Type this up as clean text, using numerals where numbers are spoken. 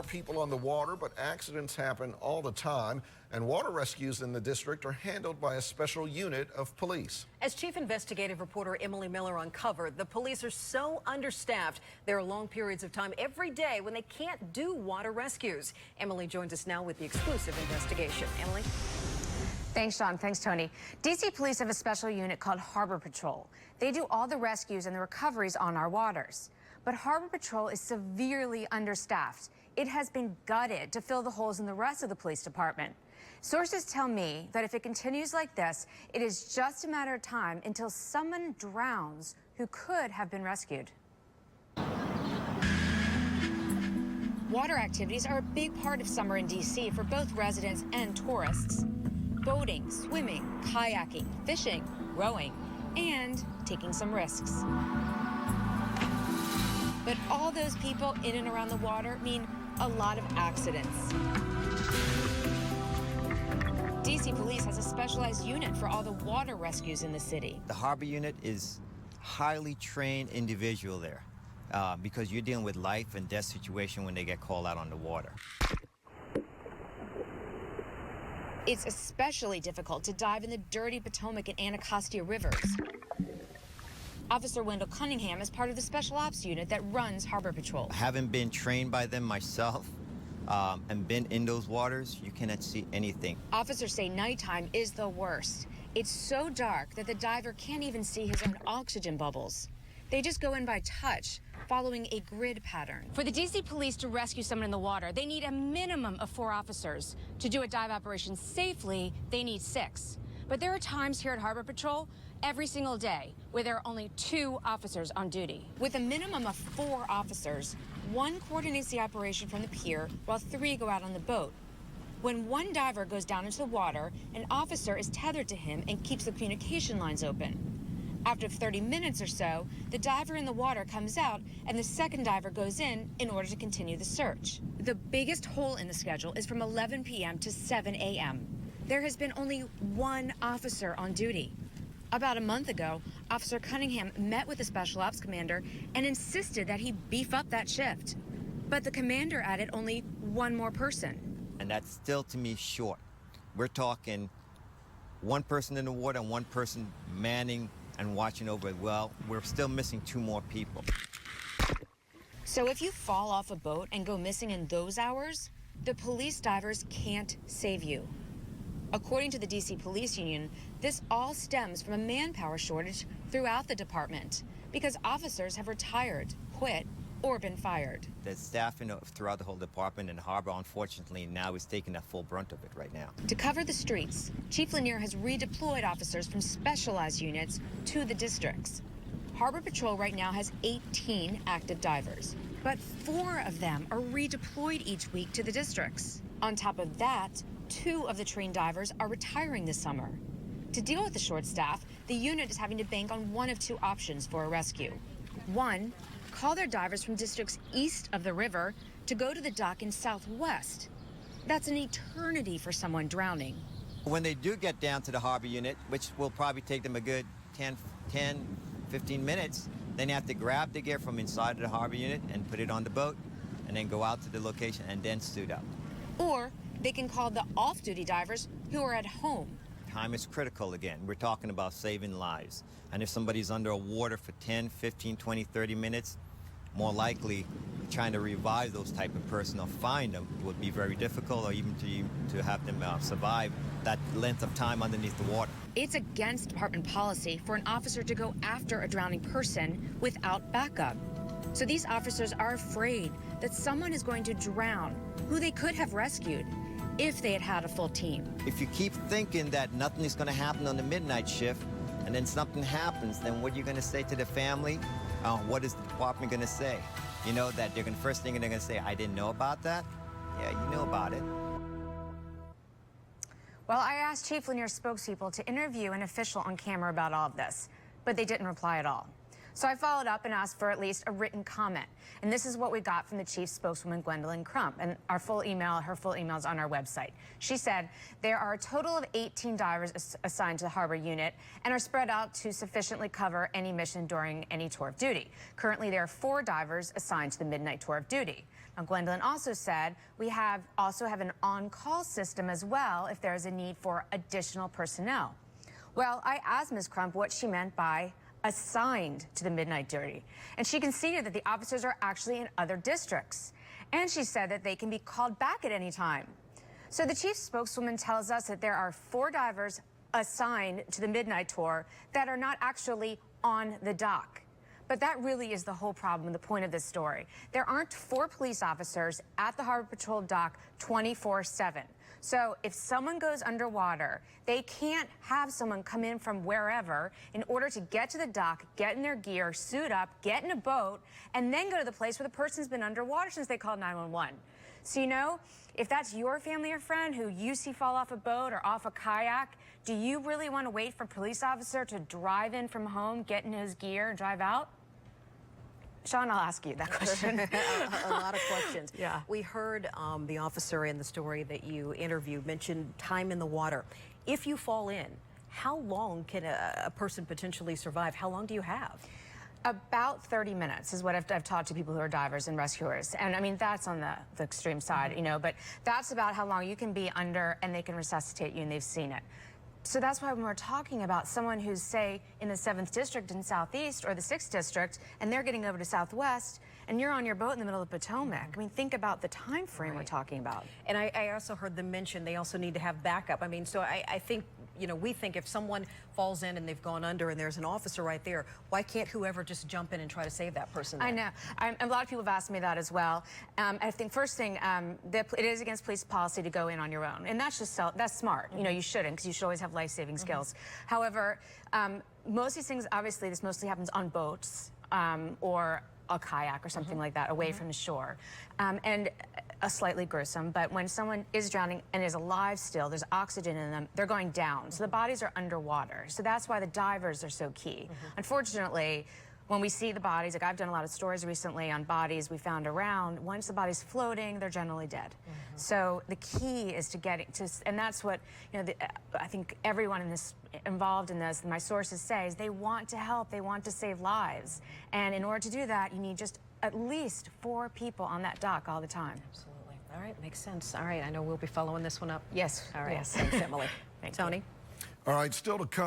more people on the water, but accidents happen all the time, and water rescues in the district are handled by a special unit of police. As Chief Investigative Reporter Emily Miller uncovered, the police are so understaffed, there are long periods of time every day when they can't do water rescues. Emily joins us now with the exclusive investigation. Emily? Thanks, Sean. Thanks, Tony. D.C. police have a special unit called Harbor Patrol. They do all the rescues and the recoveries on our waters. But Harbor Patrol is severely understaffed. It has been gutted to fill the holes in the rest of the police department. Sources tell me that if it continues like this, it is just a matter of time until someone drowns who could have been rescued. Water activities are a big part of summer in D.C. for both residents and tourists. Boating, swimming, kayaking, fishing, rowing, and taking some risks. But all those people in and around the water mean a lot of accidents. DC Police has a specialized unit for all the water rescues in the city. The harbor unit is highly trained individual there because you're dealing with life and death situation when they get called out on the water. It's especially difficult to dive in the dirty Potomac and Anacostia rivers. Officer Wendell Cunningham is part of the Special Ops unit that runs Harbor Patrol. Having been trained by them myself and been in those waters, you cannot see anything. Officers say nighttime is the worst. It's so dark that the diver can't even see his own oxygen bubbles. They just go in by touch, following a grid pattern. For the D.C. police to rescue someone in the water, they need a minimum of 4 officers. To do a dive operation safely, they need 6. But there are times here at Harbor Patrol, every single day, where there are only 2 officers on duty. With a minimum of 4 officers, 1 coordinates the operation from the pier, while 3 go out on the boat. When 1 diver goes down into the water, an officer is tethered to him and keeps the communication lines open. After 30 minutes or so, the diver in the water comes out and the second diver goes in order to continue the search. The biggest hole in the schedule is from 11 p.m. to 7 a.m. There has been only 1 officer on duty. About a month ago, Officer Cunningham met with the Special Ops commander and insisted that he beef up that shift. But the commander added only 1 more person. And that's still, to me, short. We're talking 1 person in the water and 1 person manning and watching over it. Well, we're still missing 2 more people. So if you fall off a boat and go missing in those hours, the police divers can't save you. According to the D.C. Police Union, this all stems from a manpower shortage throughout the department because officers have retired, quit, or been fired. The staff throughout the whole department and harbor, unfortunately, now is taking the full brunt of it right now. To cover the streets, Chief Lanier has redeployed officers from specialized units to the districts. Harbor Patrol right now has 18 active divers, but 4 of them are redeployed each week to the districts. On top of that, 2 of the trained divers are retiring this summer. To deal with the short staff, the unit is having to bank on 1 of 2 options for a rescue. 1, call their divers from districts east of the river to go to the dock in southwest. That's an eternity for someone drowning. When they do get down to the harbor unit, which will probably take them a good 10, 15 minutes, then they have to grab the gear from inside of the harbor unit and put it on the boat, and then go out to the location and then suit up. Or they can call the off-duty divers who are at home. Time is critical again. We're talking about saving lives. And if somebody's under water for 10, 15, 20, 30 minutes, more likely trying to revive those type of person or find them would be very difficult, or even to have them survive that length of time underneath the water. It's against department policy for an officer to go after a drowning person without backup. So these officers are afraid that someone is going to drown who they could have rescued if they had had a full team. If you keep thinking that nothing is going to happen on the midnight shift and then something happens, then what are you going to say to the family? What is the department going to say? You know that they're going to, first thing they're going to say, I didn't know about that? Yeah, you know about it. Well, I asked Chief Lanier's spokespeople to interview an official on camera about all of this, but they didn't reply at all. So I followed up and asked for at least a written comment. And this is what we got from the chief's spokeswoman, Gwendolyn Crump. And her full email is on our website. She said there are a total of 18 divers assigned to the harbor unit and are spread out to sufficiently cover any mission during any tour of duty. Currently, there are 4 divers assigned to the midnight tour of duty. Now, Gwendolyn also said we also have an on-call system as well if there is a need for additional personnel. Well, I asked Ms. Crump what she meant by assigned to the midnight duty, and she conceded that the officers are actually in other districts, and she said that they can be called back at any time. So the chief spokeswoman tells us that there are 4 divers assigned to the midnight tour that are not actually on the dock. But that really is the whole problem and the point of this story. There aren't 4 police officers at the Harbor Patrol dock 24/7. So if someone goes underwater, they can't have someone come in from wherever in order to get to the dock, get in their gear, suit up, get in a boat, and then go to the place where the person's been underwater since they called 911. So, you know, if that's your family or friend who you see fall off a boat or off a kayak, do you really want to wait for a police officer to drive in from home, get in his gear, and drive out? Sean, I'll ask you that question. a lot of questions. Yeah. We heard the officer in the story that you interviewed mention time in the water. If you fall in, how long can a person potentially survive? How long do you have? About 30 minutes is what I've taught to people who are divers and rescuers. And I mean, that's on the extreme side, you know, but that's about how long you can be under and they can resuscitate you, and they've seen it. So that's why when we're talking about someone who's, say, in the 7th District in Southeast or the 6th District, and they're getting over to Southwest, and you're on your boat in the middle of Potomac, I mean, think about the time frame we're talking about. And I also heard them mention they also need to have backup. I mean, so I think, you know, we think if someone falls in and they've gone under and there's an officer right there, why can't whoever just jump in and try to save that person then? I know. A lot of people have asked me that as well. I think first thing, it is against police policy to go in on your own. And that's just that's smart. You know, you shouldn't, because you should always have life-saving skills. However, most of these things, obviously, this mostly happens on boats or a kayak or something like that, away from the shore. And slightly gruesome, but when someone is drowning and is alive still, there's oxygen in them, they're going down. So the bodies are underwater. So that's why the divers are so key. Unfortunately, when we see the bodies, like I've done a lot of stories recently on bodies we found around, once the body's floating, they're generally dead. So the key is to getting to, and that's what, you know, I think everyone involved in this, my sources say, is they want to help, they want to save lives. And in order to do that, you need just at least 4 people on that dock all the time. Absolutely. All right, makes sense. All right, I know we'll be following this one up. Yes. All right, Yes. thanks, Emily. Thank Tony? you. All right, still to come.